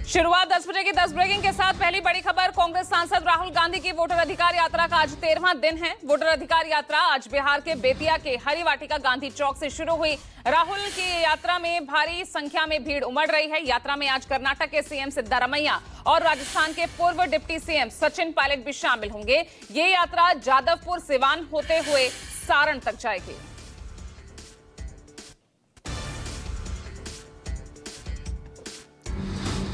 शुरुआत 10 बजे की 10 ब्रेकिंग के साथ पहली बड़ी खबर। कांग्रेस सांसद राहुल गांधी की वोटर अधिकार यात्रा का आज 13वां दिन है। वोटर अधिकार यात्रा आज बिहार के बेतिया के हरी वाटिका गांधी चौक से शुरू हुई। राहुल की यात्रा में भारी संख्या में भीड़ उमड़ रही है। यात्रा में आज कर्नाटक के सीएम सिद्धारमैया और राजस्थान के पूर्व डिप्टी सीएम सचिन पायलट भी शामिल होंगे। ये यात्रा जादवपुर सिवान होते हुए सारण तक जाएगी।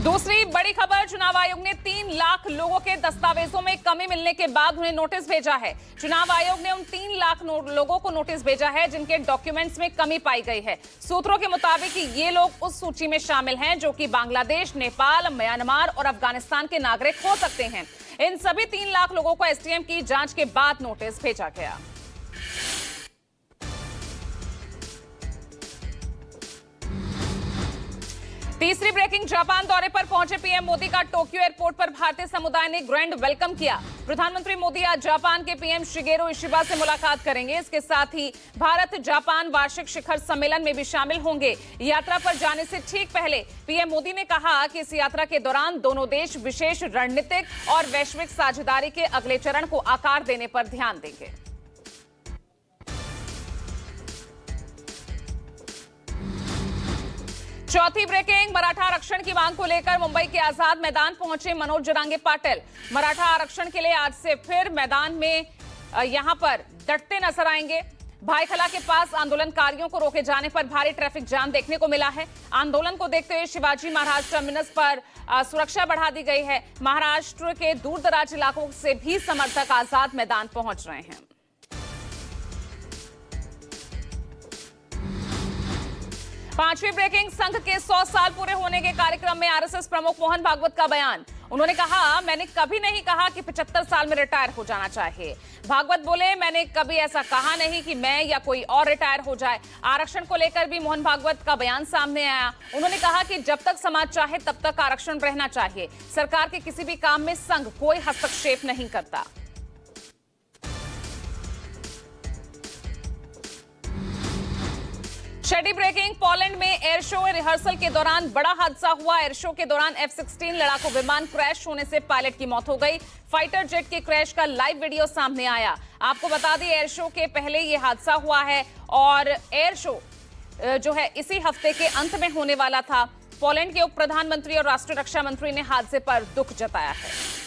दूसरी बड़ी खबर, चुनाव आयोग ने 3 लाख लोगों के दस्तावेजों में कमी मिलने के बाद उन्हें नोटिस भेजा है। चुनाव आयोग ने उन 3 लाख लोगों को नोटिस भेजा है जिनके डॉक्यूमेंट्स में कमी पाई गई है। सूत्रों के मुताबिक ये लोग उस सूची में शामिल हैं जो कि बांग्लादेश, नेपाल, म्यांमार और अफगानिस्तान के नागरिक हो सकते हैं। इन सभी 3 लाख लोगों को एसटीएम की जांच के बाद नोटिस भेजा गया। तीसरी ब्रेकिंग, जापान दौरे पर पहुंचे पीएम मोदी का टोक्यो एयरपोर्ट पर भारतीय समुदाय ने ग्रैंड वेलकम किया। प्रधानमंत्री मोदी आज जापान के पीएम शिगेरो इशिबा से मुलाकात करेंगे। इसके साथ ही भारत जापान वार्षिक शिखर सम्मेलन में भी शामिल होंगे। यात्रा पर जाने से ठीक पहले पीएम मोदी ने कहा कि इस यात्रा के दौरान दोनों देश विशेष रणनीतिक और वैश्विक साझेदारी के अगले चरण को आकार देने पर ध्यान देंगे। चौथी ब्रेकिंग, मराठा आरक्षण की मांग को लेकर मुंबई के आजाद मैदान पहुंचे मनोज जरांगे पाटिल। मराठा आरक्षण के लिए आज से फिर मैदान में यहां पर डटते नजर आएंगे। भाईखला के पास आंदोलनकारियों को रोके जाने पर भारी ट्रैफिक जाम देखने को मिला है। आंदोलन को देखते हुए शिवाजी महाराज टर्मिनस पर सुरक्षा बढ़ा दी गई है। महाराष्ट्र के दूर दराज इलाकों से भी समर्थक आजाद मैदान पहुंच रहे हैं। पांचवी ब्रेकिंग, संघ के 100 साल पूरे होने के कार्यक्रम में आरएसएस प्रमुख मोहन भागवत का बयान। उन्होंने कहा, मैंने कभी नहीं कहा कि 75 साल में रिटायर हो जाना चाहिए। भागवत बोले, मैंने कभी ऐसा कहा नहीं कि मैं या कोई और रिटायर हो जाए। आरक्षण को लेकर भी मोहन भागवत का बयान सामने आया। उन्होंने कहा कि जब तक समाज चाहे तब तक आरक्षण रहना चाहिए। सरकार के किसी भी काम में संघ कोई हस्तक्षेप नहीं करता। छठी ब्रेकिंग, पोलैंड में एयर शो रिहर्सल के दौरान बड़ा हादसा हुआ। एयर शो के दौरान F-16 लड़ाकू विमान क्रैश होने से पायलट की मौत हो गई। फाइटर जेट के क्रैश का लाइव वीडियो सामने आया। आपको बता दें, एयर शो के पहले ये हादसा हुआ है और एयर शो जो है इसी हफ्ते के अंत में होने वाला था। पोलैंड के उप प्रधानमंत्री और राष्ट्रीय रक्षा मंत्री ने हादसे पर दुख जताया है।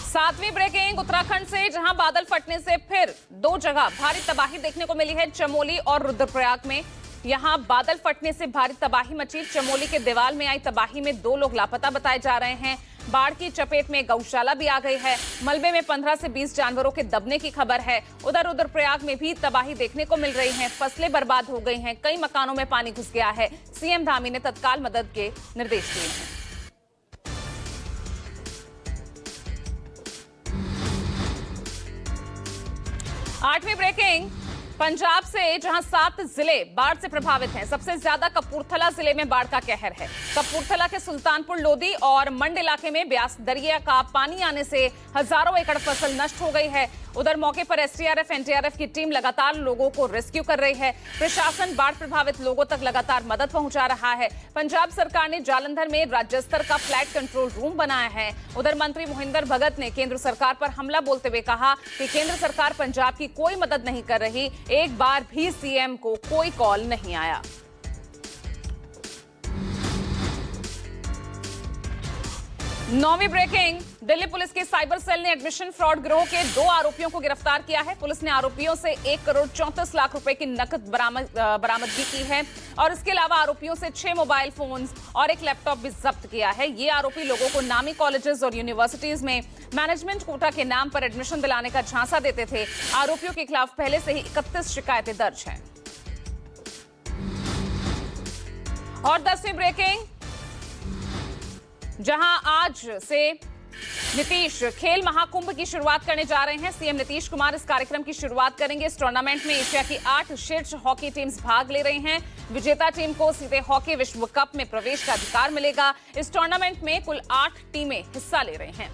सातवीं ब्रेकिंग, उत्तराखंड से जहां बादल फटने से फिर 2 जगह भारी तबाही देखने को मिली है। चमोली और रुद्रप्रयाग में यहां बादल फटने से भारी तबाही मची। चमोली के देवाल में आई तबाही में 2 लोग लापता बताए जा रहे हैं। बाढ़ की चपेट में गौशाला भी आ गई है। मलबे में 15 से 20 जानवरों के दबने की खबर है। उधर रुद्रप्रयाग में भी तबाही देखने को मिल रही है। फसलें बर्बाद हो गई हैं। कई मकानों में पानी घुस गया है। सीएम धामी ने तत्काल मदद के निर्देश दिए हैं। 8वीं ब्रेकिंग, पंजाब से जहां 7 जिले बाढ़ से प्रभावित हैं। सबसे ज्यादा कपूरथला जिले में बाढ़ का कहर है। कपूरथला के सुल्तानपुर लोधी और मंड इलाके में ब्यास दरिया का पानी आने से हजारों एकड़ फसल नष्ट हो गई है। उधर मौके पर एसडीआरएफ, एनडीआरएफ की टीम लगातार लोगों को रेस्क्यू कर रही है। प्रशासन बाढ़ प्रभावित लोगों तक लगातार मदद पहुंचा रहा है। पंजाब सरकार ने जालंधर में राज्य स्तर का फ्लैट कंट्रोल रूम बनाया है। उधर मंत्री मोहिंदर भगत ने केंद्र सरकार पर हमला बोलते हुए कहा कि केंद्र सरकार पंजाब की कोई मदद नहीं कर रही। एक बार भी सीएम को कोई कॉल नहीं आया। नौवीं ब्रेकिंग, दिल्ली पुलिस की साइबर सेल ने एडमिशन फ्रॉड गिरोह के 2 आरोपियों को गिरफ्तार किया है। पुलिस ने आरोपियों से 1 करोड़ 34 लाख रुपए की नकद बरामदगी की है और इसके अलावा आरोपियों से 6 मोबाइल फोन्स और 1 लैपटॉप भी जब्त किया है। ये आरोपी लोगों को नामी कॉलेजेस और यूनिवर्सिटीज में मैनेजमेंट कोटा के नाम पर एडमिशन दिलाने का झांसा देते थे। आरोपियों के खिलाफ पहले से ही 31 शिकायतें दर्ज हैं। और 10वीं ब्रेकिंग, जहां आज से नीतीश खेल महाकुंभ की शुरुआत करने जा रहे हैं। सीएम नीतीश कुमार इस कार्यक्रम की शुरुआत करेंगे। इस टूर्नामेंट में एशिया की 8 शीर्ष हॉकी टीम्स भाग ले रही हैं। विजेता टीम को सीधे हॉकी विश्व कप में प्रवेश का अधिकार मिलेगा। इस टूर्नामेंट में कुल 8 टीमें हिस्सा ले रही हैं।